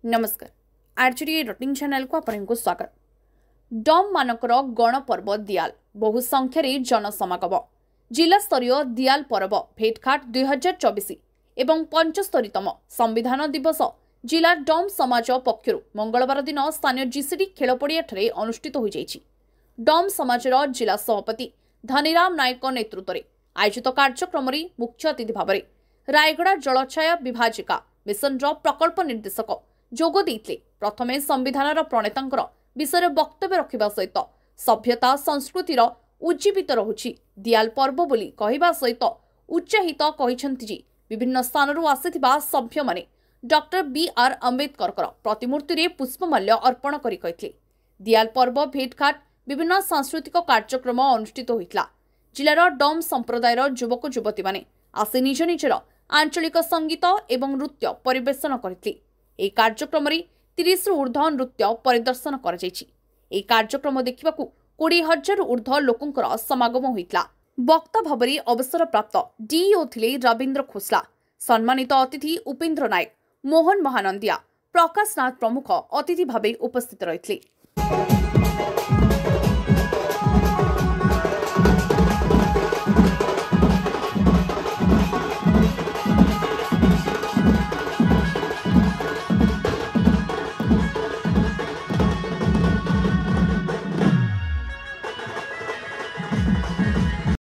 नमस्कार RGD rutting channel को आपको स्वागत। डम मानकर गणपर्व दियाल बहु संख्यार जनसमागम जिला स्तरीय दियाल पर्व भेटघाट 2024 एवं 75तम संविधान दिवस जिला डम समाज पक्षर मंगलवार दिन स्थानीय जीसीडी खेलपड़िया अनुष्ठित हो जाइछि। डम समाजर जिला सभापति धनीराम नायक नेतृत्व में आयोजित कार्यक्रम मुख्य अतिथि भाव रायगड़ा जलछाया विभाजिका मिशन प्रकल्प निर्देशक जोग देइतले। प्रथमे संविधान प्रणेतांकर विषय वक्तव्य रखिबा सहित सभ्यता संस्कृतिर उज्जीवित रहुछि दियाल पर्व बोली कहवा सहित उच्चाहित कहिसंति जे विभिन्न स्थानरू आसिथिबा सभ्य माने डॉक्टर बी.आर. अम्बेडकर प्रतिमूर्ति रे पुष्पमाल्य अर्पण करि कहितले। दियाल पर्व भेटघाट विभिन्न सांस्कृतिक कार्यक्रम अनुष्ठित होइतला। जिलार डम संप्रदायर युवक युवती माने आसी निज निजर आंचलिक संगीत एवं नृत्य परिवेषण करथिले। এই कार्यक्रम 30 रु ऊर्ध्व नृत्य परिदर्शन कर कार्यक्रम देखा 20,000 ऊर्ध्व लोकंकर समागम होइतला। वक्ता भाव अवसर प्राप्त डीईओ थिले रवींद्र खोसला, सम्मानित अतिथि उपेन्द्र नायक, मोहन महानंदिया, प्रकाश नाथ प्रमुख अतिथि भाव उपस्थित रहितले।